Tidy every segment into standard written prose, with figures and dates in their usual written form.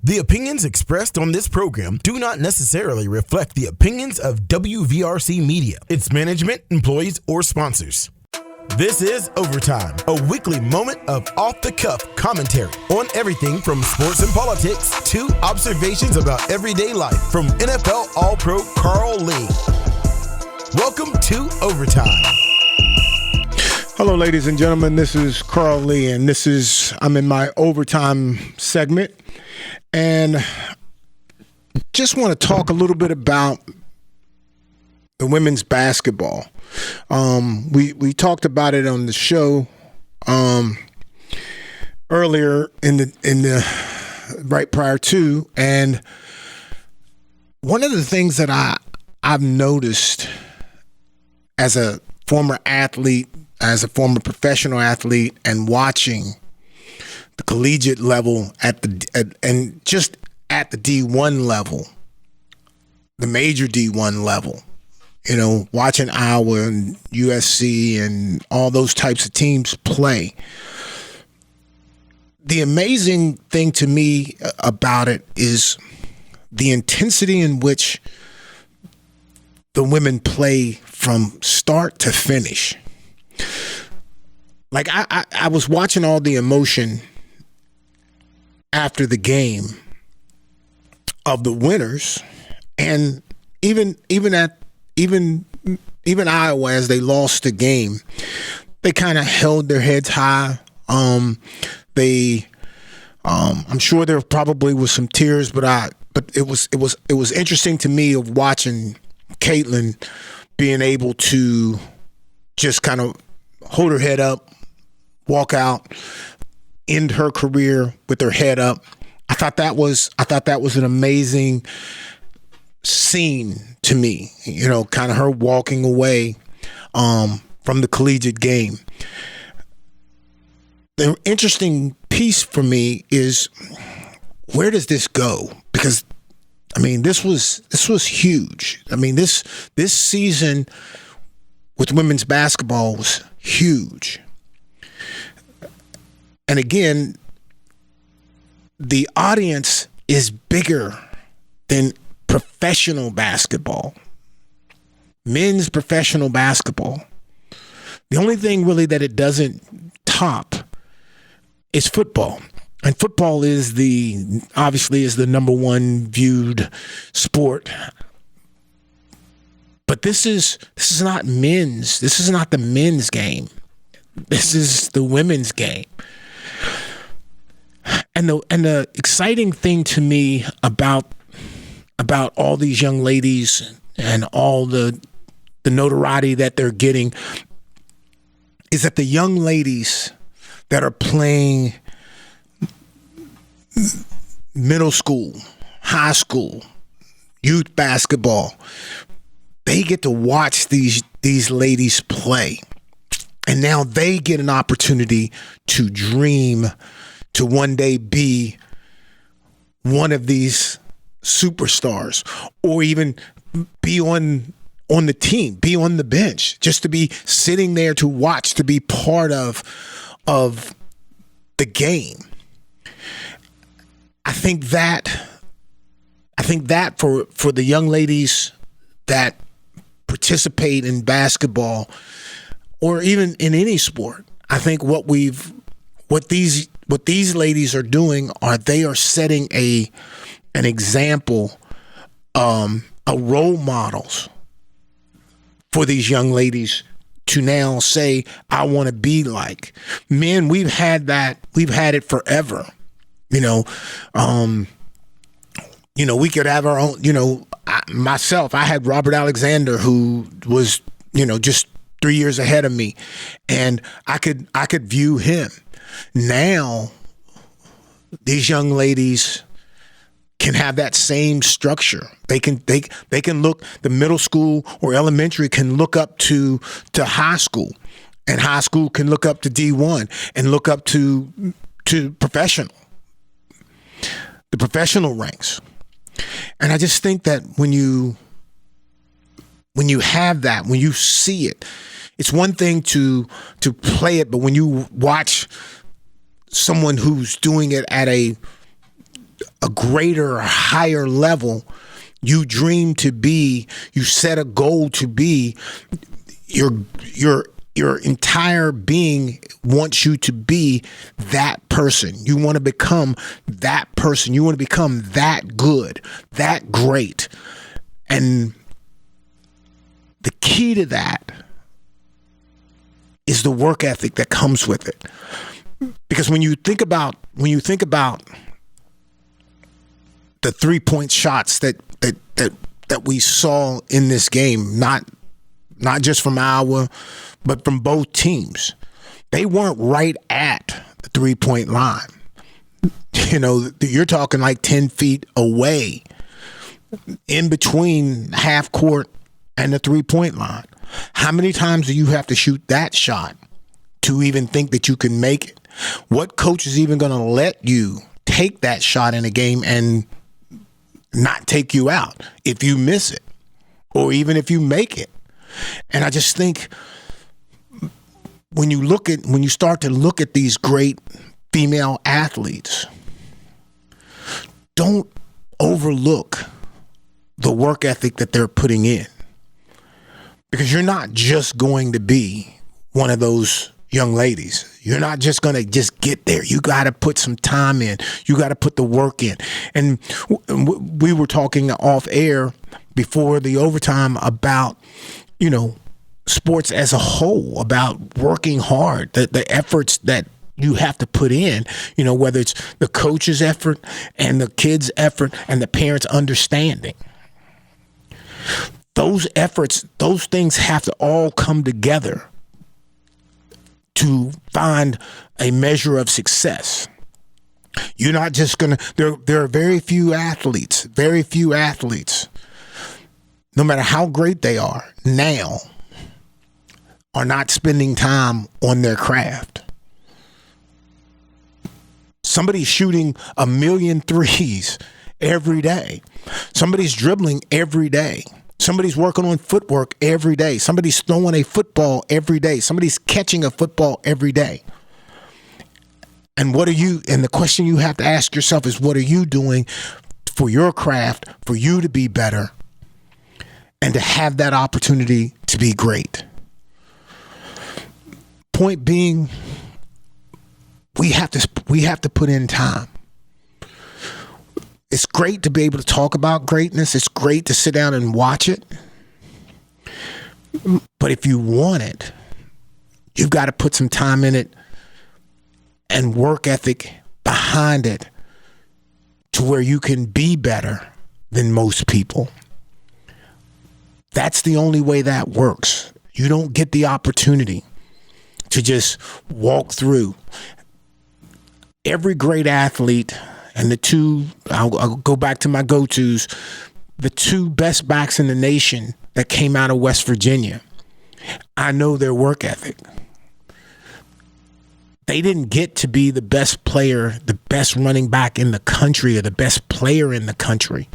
The opinions expressed on this program do not necessarily reflect the opinions of WVRC Media, its management, employees, or sponsors. This is Overtime, a weekly moment of off-the-cuff commentary on everything from sports and politics to observations about everyday life from NFL All-Pro Carl Lee. Welcome to Overtime. Hello, ladies and gentlemen. This is Carl Lee, and I'm in my Overtime segment. And just want to talk a little bit about the women's basketball. We talked about it on the show earlier in the right prior to, and one of the things that I've noticed as a former athlete, as a former professional athlete, and watching the collegiate level and just at the D1 level, the major D1 level, you know, watching Iowa and USC and all those types of teams play. The amazing thing to me about it is the intensity in which the women play from start to finish. Like I was watching all the emotion after the game of the winners, and even Iowa, as they lost the game, they kind of held their heads high. I'm sure there probably was some tears, but it was interesting to me of watching Caitlin being able to just kind of hold her head up, walk out, end her career with her head up. I thought that was an amazing scene to me, you know, kind of her walking away from the collegiate game. The interesting piece for me is, where does this go? Because I mean, this was huge. I mean, this season with women's basketball was huge. And again, the audience is bigger than professional basketball, men's professional basketball. The only thing really that it doesn't top is football. And football is obviously the number one viewed sport. But this is not men's. This is not the men's game. This is the women's game. And the exciting thing to me about all these young ladies and all the notoriety that they're getting is that the young ladies that are playing middle school, high school, youth basketball, they get to watch these ladies play. And now they get an opportunity to dream to one day be one of these superstars, or even be on the team, be on the bench, just to be sitting there to watch, to be part of the game. I think that for the young ladies that participate in basketball, or even in any sport, I think what these ladies are doing they are setting an example, a role models for these young ladies to now say, I want to be like. Men, we've had it forever. You know, we could have our own, myself, I had Robert Alexander, who was, just 3 years ahead of me, and I could view him. Now, these young ladies can have that same structure. They can look, the middle school or elementary can look up to high school, and high school can look up to D1 and look up to professional, the professional ranks. And I just think that when you have that, when you see it, it's one thing to play it, but when you watch someone who's doing it at a a greater, higher level, you dream to be, you set a goal to be, your entire being wants you to be that person. You want to become that person. You want to become that good, that great. And the key to that is the work ethic that comes with it. Because when you think about the 3-point shots that we saw in this game, not just from Iowa, but from both teams, they weren't right at the 3-point line. You know, you're talking like 10 feet away, in between half court and the 3-point line. How many times do you have to shoot that shot to even think that you can make it? What coach is even going to let you take that shot in a game and not take you out if you miss it, or even if you make it? And I just think when you start to look at these great female athletes, don't overlook the work ethic that they're putting in. Because you're not just going to be one of those young ladies. You're not just going to just get there. You got to put some time in. You got to put the work in. And we were talking off air before the overtime about, you know, sports as a whole, about working hard, the efforts that you have to put in, you know, whether it's the coach's effort and the kid's effort and the parents' understanding. Those efforts, those things have to all come together to find a measure of success. You're not just going to, there are very few athletes, no matter how great they are now, are not spending time on their craft. Somebody's shooting 1 million threes every day. Somebody's dribbling every day. Somebody's working on footwork every day. Somebody's throwing a football every day. Somebody's catching a football every day. And the question you have to ask yourself is, what are you doing for your craft, for you to be better and to have that opportunity to be great? Point being, we have to put in time. It's great to be able to talk about greatness. It's great to sit down and watch it. But if you want it, you've got to put some time in it and work ethic behind it to where you can be better than most people. That's the only way that works. You don't get the opportunity to just walk through. Every great athlete, and I'll go back to my go-tos, the 2 best backs in the nation that came out of West Virginia, I know their work ethic. They didn't get to be the best player, the best running back in the country, or the best player in the country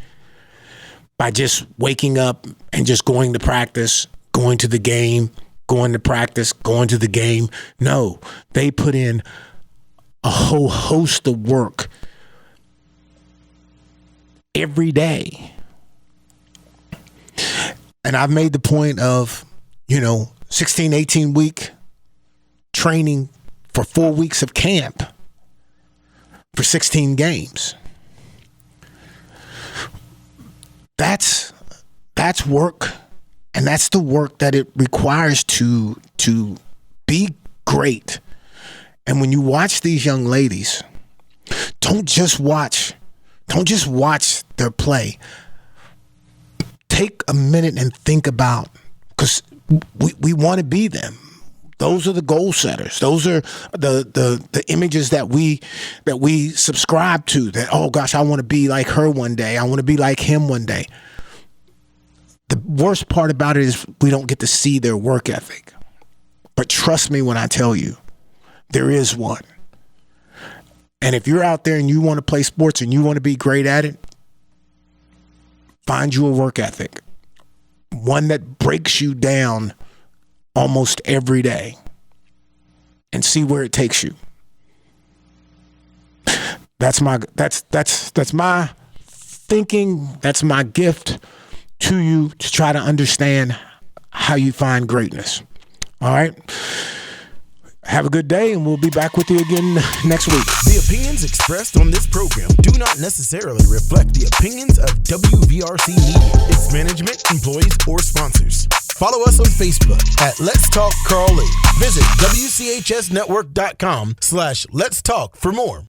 by just waking up and just going to practice, going to the game, going to practice, going to the game. No, they put in a whole host of work every day. And I've made the point of, 16, 18 week training for 4 weeks of camp for 16 games. That's work, and that's the work that it requires to be great. And when you watch these young ladies, don't just watch their play. Take a minute and think about, because we want to be them. Those are the goal setters. Those are the images that we subscribe to, that, oh gosh, I want to be like her one day. I want to be like him one day. The worst part about it is we don't get to see their work ethic. But trust me when I tell you, there is one. And if you're out there and you want to play sports and you want to be great at it, find you a work ethic. One that breaks you down almost every day, and see where it takes you. That's my thinking. That's my gift to you to try to understand how you find greatness. All right. Have a good day, and we'll be back with you again next week. The opinions expressed on this program do not necessarily reflect the opinions of WVRC Media, its management, employees, or sponsors. Follow us on Facebook at Let's Talk Carl Lee. Visit WCHSnetwork.com/Let's Talk for more.